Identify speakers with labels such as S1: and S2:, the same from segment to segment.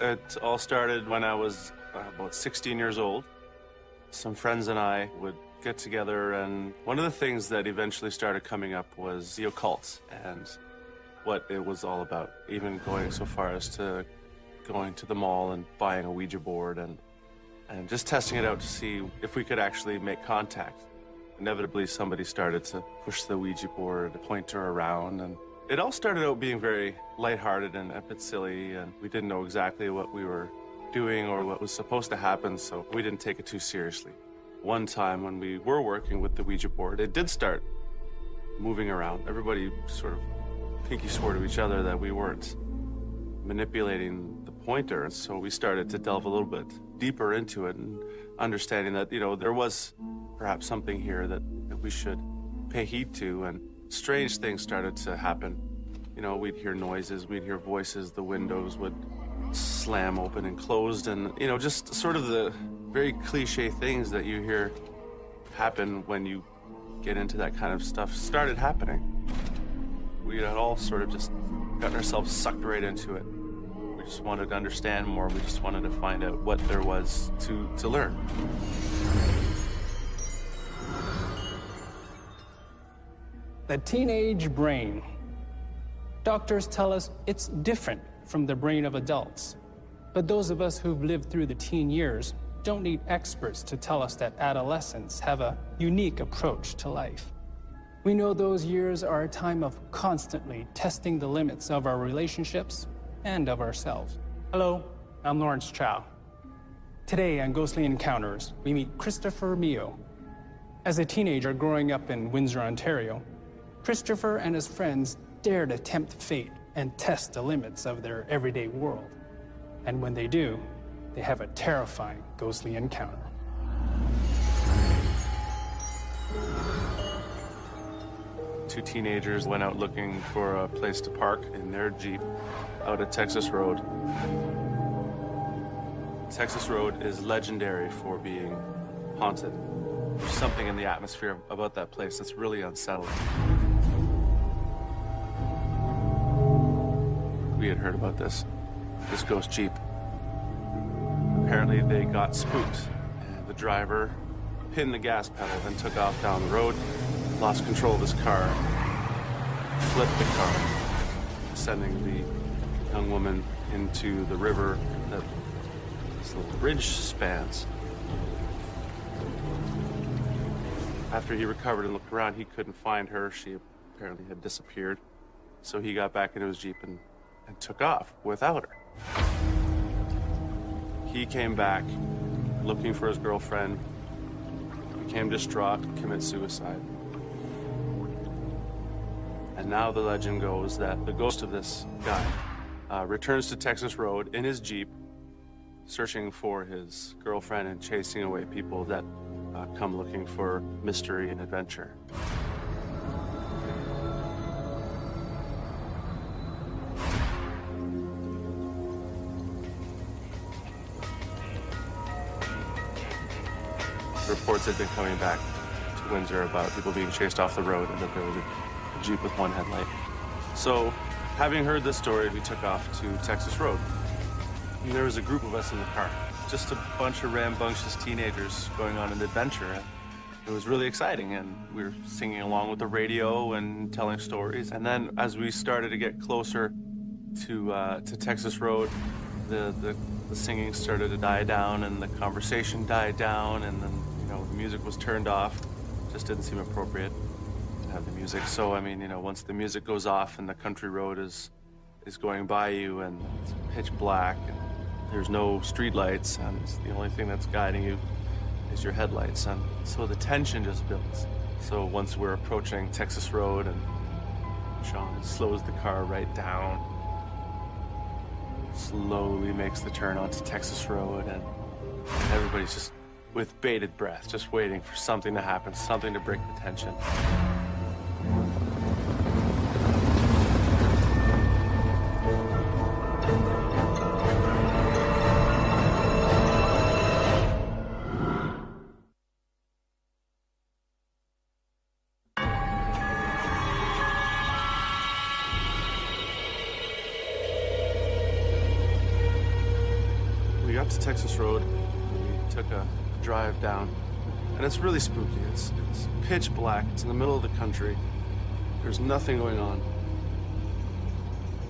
S1: It all started when I was about 16 years old. Some friends and I would get together, and one of the things that eventually started coming up was the occult and what it was all about, even going so far as to going to the mall and buying a Ouija board and just testing it out to see if we could actually make contact. Inevitably, somebody started to push the Ouija board, pointer around, and it all started out being very lighthearted and a bit silly, and we didn't know exactly what we were doing or what was supposed to happen, so we didn't take it too seriously. One time when we were working with the Ouija board, it did start moving around. Everybody sort of pinky swore to each other that we weren't manipulating the pointer, and so we started to delve a little bit deeper into it and understanding that, you know, there was perhaps something here that we should pay heed to, and strange things started to happen. You know, we'd hear noises, we'd hear voices, the windows would slam open and closed, and, you know, just sort of the very cliche things that you hear happen when you get into that kind of stuff started happening. We had all sort of just gotten ourselves sucked right into it. We just wanted to understand more. We just wanted to find out what there was to learn.
S2: The teenage brain. Doctors tell us it's different from the brain of adults. But those of us who've lived through the teen years don't need experts to tell us that adolescents have a unique approach to life. We know those years are a time of constantly testing the limits of our relationships and of ourselves. Hello, I'm Lawrence Chow. Today on Ghostly Encounters, we meet Christopher Mio. As a teenager growing up in Windsor, Ontario, Christopher and his friends dared to tempt fate and test the limits of their everyday world. And when they do, they have a terrifying ghostly encounter.
S1: Two teenagers went out looking for a place to park in their Jeep out at Texas Road. Texas Road is legendary for being haunted. There's something in the atmosphere about that place that's really unsettling. We had heard about this ghost Jeep. Apparently they got spooked, and the driver pinned the gas pedal and took off down the road, lost control of his car, flipped the car, sending the young woman into the river that this little bridge spans. After he recovered and looked around, he couldn't find her. She apparently had disappeared. So he got back into his Jeep and took off without her. He came back looking for his girlfriend, became distraught, committed suicide. And now the legend goes that the ghost of this guy returns to Texas Road in his Jeep, searching for his girlfriend and chasing away people that come looking for mystery and adventure. Reports had been coming back to Windsor about people being chased off the road and that there was a Jeep with one headlight. So, having heard this story, we took off to Texas Road. And there was a group of us in the car, just a bunch of rambunctious teenagers going on an adventure. It was really exciting, and we were singing along with the radio and telling stories. And then as we started to get closer to Texas Road, the singing started to die down and the conversation died down, and then, you know, the music was turned off. Just didn't seem appropriate to have the music. So, I mean, you know, once the music goes off and the country road is going by you and it's pitch black and there's no street lights and the only thing that's guiding you is your headlights, and so the tension just builds. So once we're approaching Texas Road and Sean slows the car right down, slowly makes the turn onto Texas Road, and everybody's just with bated breath, just waiting for something to happen, something to break the tension. got to Texas Road. We took a drive down, and it's really spooky. It's pitch black. It's in the middle of the country. There's nothing going on.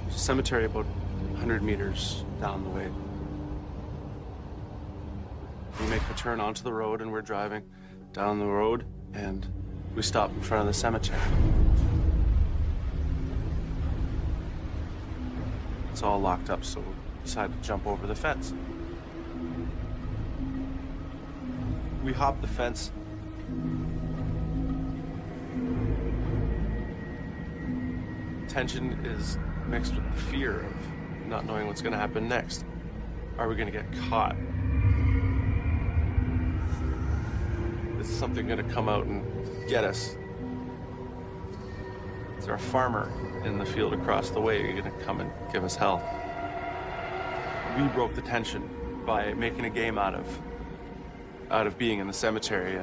S1: There's a cemetery about 100 meters down the way. We make the turn onto the road, and we're driving down the road, and we stop in front of the cemetery. It's all locked up, so we decide to jump over the fence. We hop the fence. Tension is mixed with the fear of not knowing what's going to happen next. Are we going to get caught? Is something going to come out and get us? Is there a farmer in the field across the way going to come and give us hell? We broke the tension by making a game out of being in the cemetery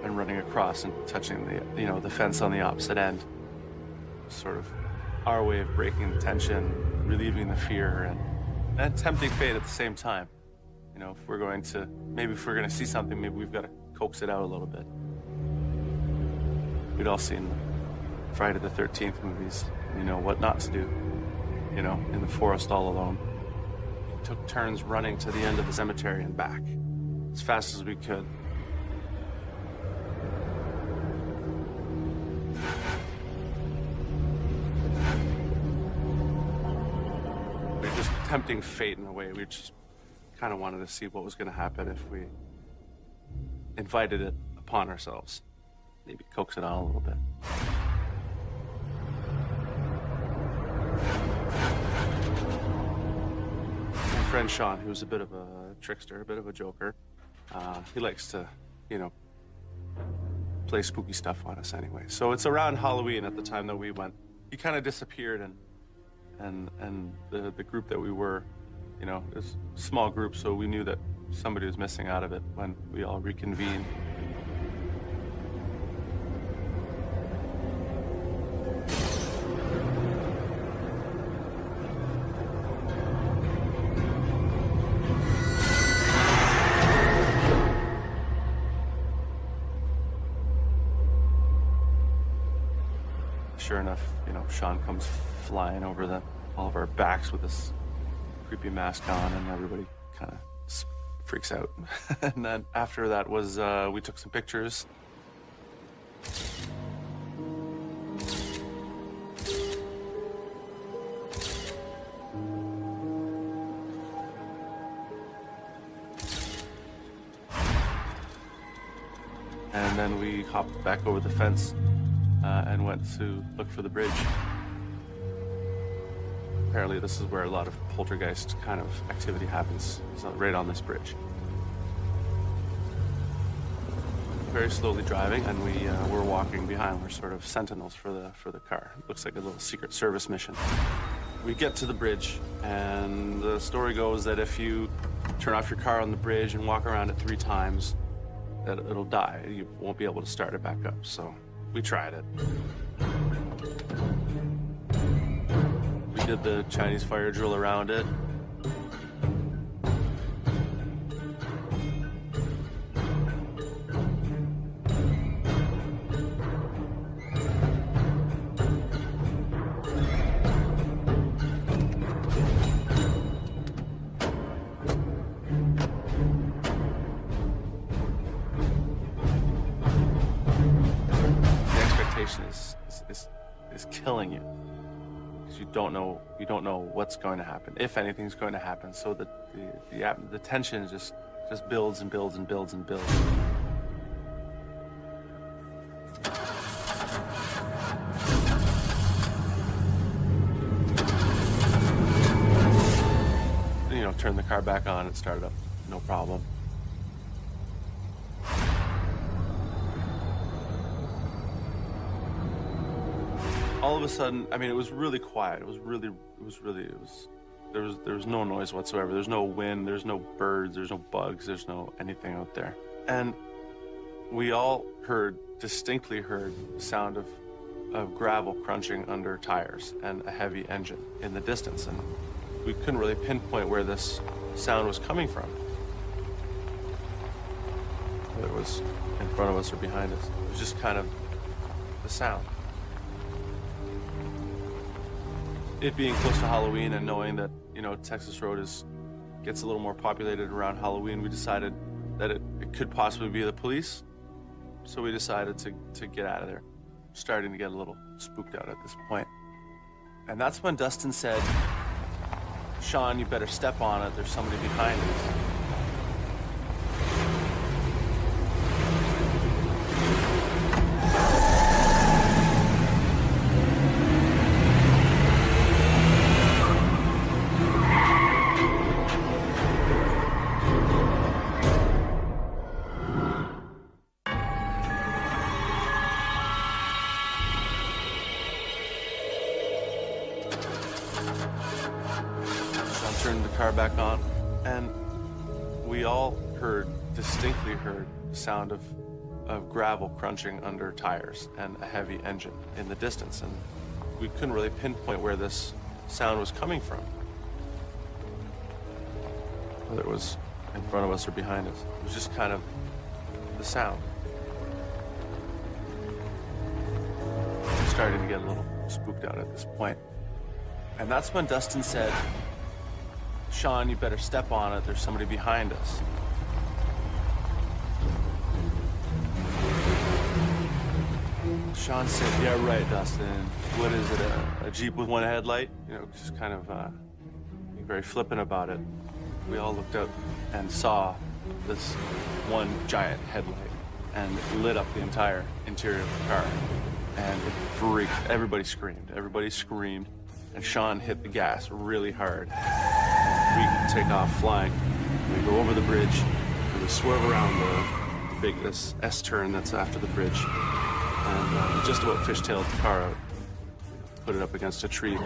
S1: and running across and touching the fence on the opposite end. Sort of our way of breaking the tension, relieving the fear, and tempting fate at the same time. You know, if we're going to see something, maybe we've got to coax it out a little bit. We'd all seen the Friday the 13th movies. We know what not to do, in the forest all alone. We took turns running to the end of the cemetery and back as fast as we could. We were just tempting fate in a way. We just kind of wanted to see what was going to happen if we invited it upon ourselves. Maybe coax it on a little bit. My friend Sean, who's a bit of a trickster, a bit of a joker, he likes to, play spooky stuff on us anyway. So it's around Halloween at the time that we went. He kind of disappeared, and the group that we were, it was a small group, so we knew that somebody was missing out of it when we all reconvened. Sure enough, Sean comes flying over all of our backs with this creepy mask on, and everybody kind of freaks out. And then after that was, we took some pictures. And then we hopped back over the fence and went to look for the bridge. Apparently this is where a lot of poltergeist kind of activity happens. It's right on this bridge. Very slowly driving, and we were walking behind. We're sort of sentinels for the car. It looks like a little Secret Service mission. We get to the bridge, and the story goes that if you turn off your car on the bridge and walk around it 3 times, that it'll die. You won't be able to start it back up. So we tried it. We did the Chinese fire drill around it. Is killing you, because you don't know what's going to happen, if anything's going to happen. So the tension just builds and builds and builds and builds. Turn the car back on, it started up, no problem. All of a sudden, it was really quiet. There was no noise whatsoever. There's no wind, there's no birds, there's no bugs, there's no anything out there. And we all distinctly heard the sound of gravel crunching under tires and a heavy engine in the distance. And we couldn't really pinpoint where this sound was coming from. whether it was in front of us or behind us. It was just kind of the sound. It being close to Halloween and knowing that, you know, Texas Road gets a little more populated around Halloween, we decided that it could possibly be the police. So we decided to get out of there. Starting to get a little spooked out at this point. And that's when Dustin said, "Sean, you better step on it. There's somebody behind us." Turned the car back on, and we all distinctly heard the sound of gravel crunching under tires and a heavy engine in the distance, and we couldn't really pinpoint where this sound was coming from, whether it was in front of us or behind us. It was just kind of the sound. Starting to get a little spooked out at this point. And that's when Dustin said, "Sean, you better step on it. There's somebody behind us." Sean said, "Yeah, right, Dustin. What is it, a Jeep with one headlight?" You know, just kind of being very flippant about it. We all looked up and saw this one giant headlight, and it lit up the entire interior of the car. And it freaked. Everybody screamed. And Sean hit the gas really hard. We take off flying. We go over the bridge, and we swerve around this S-turn that's after the bridge, and just about fishtailed the car out, put it up against a tree.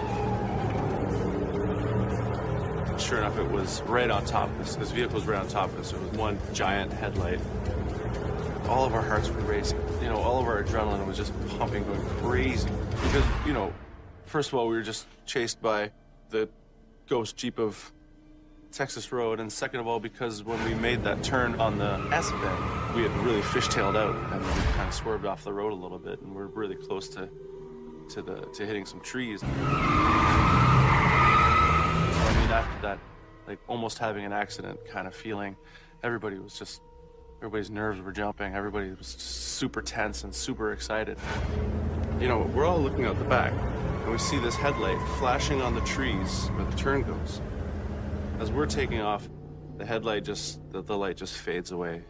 S1: Sure enough, it was right on top of us. This vehicle was right on top of us. It was one giant headlight. All of our hearts were racing. You know, all of our adrenaline was just pumping, going crazy. Because, you know, first of all, we were just chased by the ghost Jeep of Texas Road, and second of all, because when we made that turn on the S bend, we had really fishtailed out, and we kind of swerved off the road a little bit, and we're really close to hitting some trees. So, I mean, after that, like almost having an accident kind of feeling, everybody's nerves were jumping. Everybody was super tense and super excited. You know, we're all looking out the back, and we see this headlight flashing on the trees where the turn goes. As we're taking off, the headlight the light just fades away.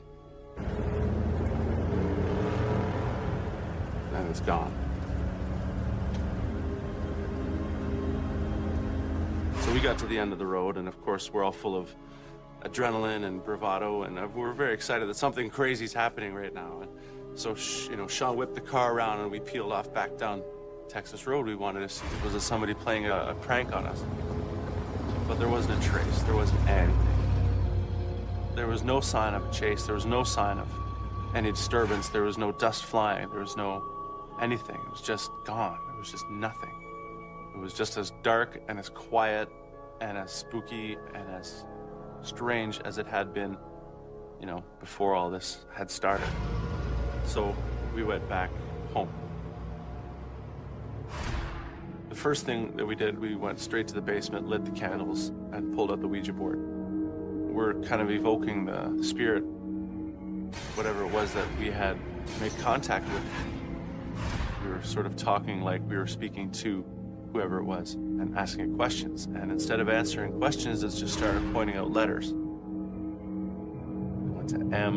S1: And it's gone. So we got to the end of the road, and of course, we're all full of adrenaline and bravado, and we're very excited that something crazy is happening right now. And so, you know, Sean whipped the car around, and we peeled off back down Texas Road. We wanted to see, was it somebody playing a prank on us? But there wasn't a trace. There wasn't anything. There was no sign of a chase. There was no sign of any disturbance. There was no dust flying. There was no anything. It was just gone. It was just nothing. It was just as dark and as quiet and as spooky and as strange as it had been, you know, before all this had started. So we went back home. The first thing that we did, we went straight to the basement, lit the candles, and pulled out the Ouija board. We're kind of evoking the spirit, whatever it was that we had made contact with. We were sort of talking like we were speaking to whoever it was and asking it questions. And instead of answering questions, it just started pointing out letters. It went to M,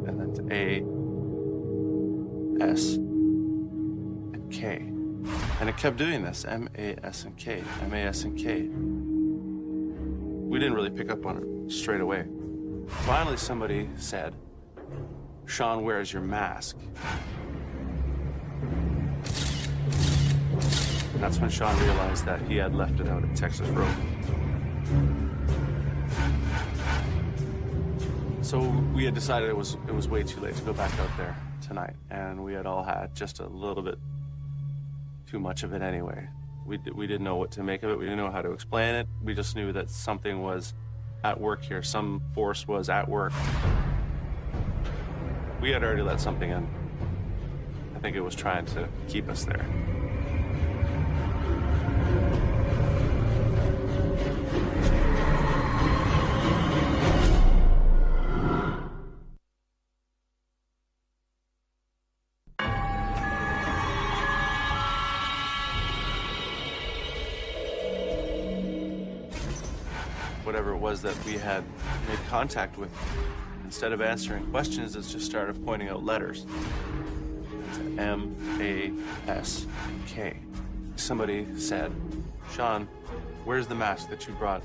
S1: and then to A, S, and K. And it kept doing this, M, A, S, and K, M, A, S, and K. We didn't really pick up on it straight away. Finally, somebody said, "Sean, where's your mask?" And that's when Sean realized that he had left it out at Texas Road. So we had decided it was way too late to go back out there tonight, and we had all had just a little bit too much of it anyway. We didn't know what to make of it. We didn't know how to explain it. We just knew that something was at work here. Some force was at work. We had already let something in. I think it was trying to keep us there. Whatever it was that we had made contact with, instead of answering questions, it just started pointing out letters. M-A-S-K. Somebody said, "Sean, where's the mask that you brought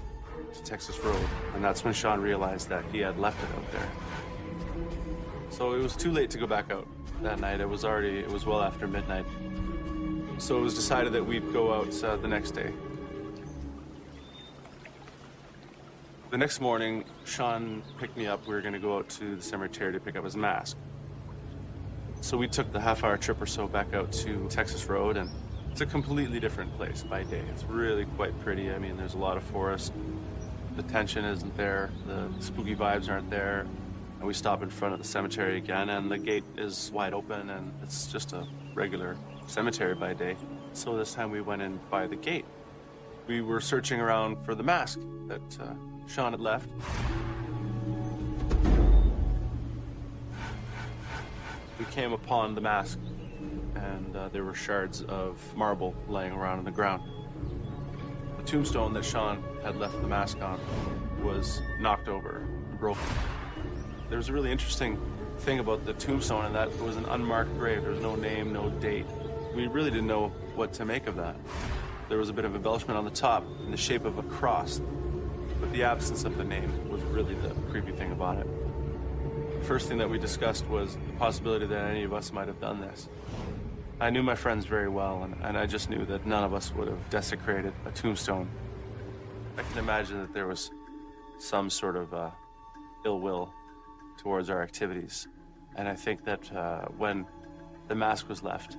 S1: to Texas Road?" And that's when Sean realized that he had left it out there. So it was too late to go back out that night. It was well after midnight. So it was decided that we'd go out the next day. The next morning, Sean picked me up. We were going to go out to the cemetery to pick up his mask. So we took the half-hour trip or so back out to Texas Road, and it's a completely different place by day. It's really quite pretty. I mean, there's a lot of forest. The tension isn't there. The spooky vibes aren't there. And we stop in front of the cemetery again, and the gate is wide open, and it's just a regular cemetery by day. So this time we went in by the gate. We were searching around for the mask that Sean had left. We came upon the mask, and there were shards of marble laying around on the ground. The tombstone that Sean had left the mask on was knocked over and broken. There was a really interesting thing about the tombstone, and that it was an unmarked grave. There was no name, no date. We really didn't know what to make of that. There was a bit of embellishment on the top in the shape of a cross, but the absence of the name was really the creepy thing about it. The first thing that we discussed was the possibility that any of us might have done this. I knew my friends very well, and I just knew that none of us would have desecrated a tombstone. I can imagine that there was some sort of ill will towards our activities. And I think that when the mask was left,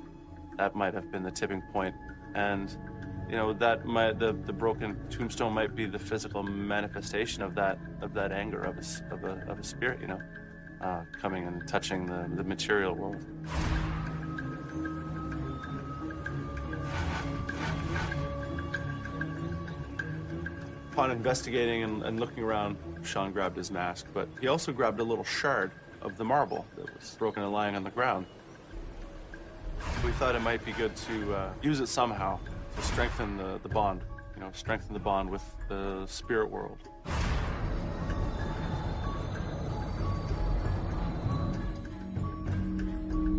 S1: that might have been the tipping point. And you know, that might, the broken tombstone might be the physical manifestation of that anger of a spirit, you know, coming and touching the material world. Upon investigating and looking around, Sean grabbed his mask, but he also grabbed a little shard of the marble that was broken and lying on the ground. We thought it might be good to use it somehow to strengthen the bond, you know, strengthen the bond with the spirit world.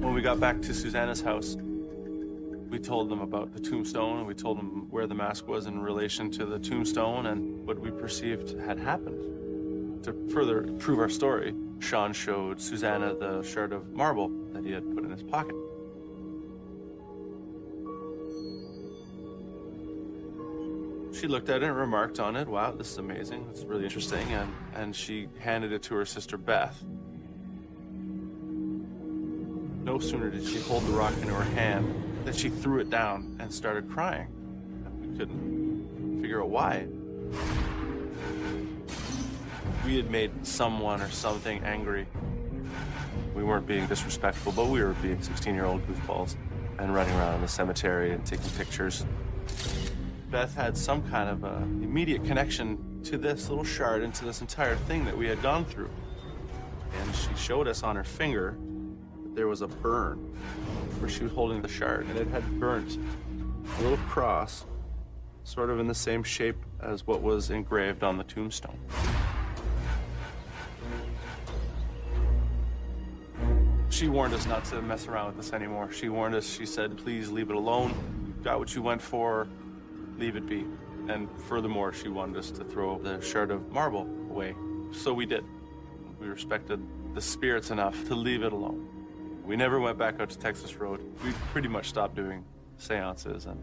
S1: When we got back to Susanna's house, we told them about the tombstone, and we told them where the mask was in relation to the tombstone and what we perceived had happened. To further prove our story, Sean showed Susanna the shard of marble that he had put in his pocket. She looked at it and remarked on it, "Wow, this is amazing, it's really interesting," and she handed it to her sister Beth. No sooner did she hold the rock into her hand than she threw it down and started crying. We couldn't figure out why. We had made someone or something angry. We weren't being disrespectful, but we were being 16-year-old goofballs and running around in the cemetery and taking pictures. Beth had some kind of immediate connection to this little shard and to this entire thing that we had gone through. And she showed us on her finger that there was a burn where she was holding the shard, and it had burnt a little cross, sort of in the same shape as what was engraved on the tombstone. She warned us not to mess around with this anymore. She warned us, she said, "Please leave it alone. You got what you went for. Leave it be." And furthermore, she wanted us to throw the shard of marble away. So we did. We respected the spirits enough to leave it alone. We never went back out to Texas Road. We pretty much stopped doing seances and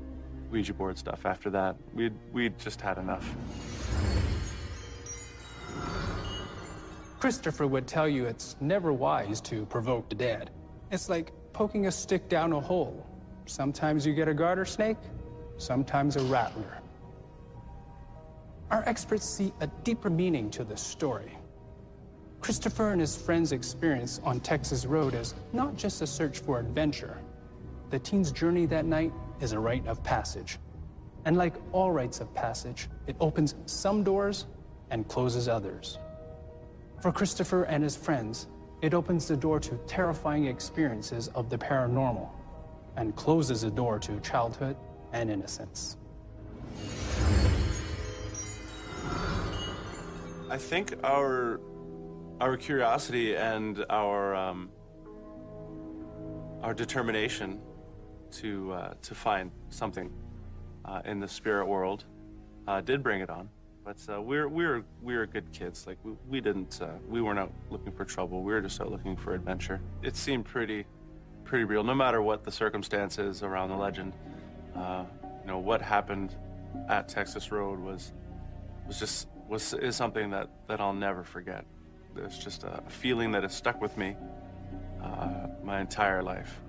S1: Ouija board stuff after that. We'd just had enough.
S2: Christopher would tell you it's never wise to provoke the dead. It's like poking a stick down a hole. Sometimes you get a garter snake, sometimes a rattler. Our experts see a deeper meaning to this story. Christopher and his friends' experience on Texas Road is not just a search for adventure. The teen's journey that night is a rite of passage. And like all rites of passage, it opens some doors and closes others. For Christopher and his friends, it opens the door to terrifying experiences of the paranormal and closes the door to childhood and innocence.
S1: I think our curiosity and our determination to find something in the spirit world did bring it on. But we were good kids. Like we weren't out looking for trouble. We were just out looking for adventure. It seemed pretty real, no matter what the circumstances around the legend. You know, what happened at Texas Road is something that I'll never forget. There's just a feeling that has stuck with me my entire life.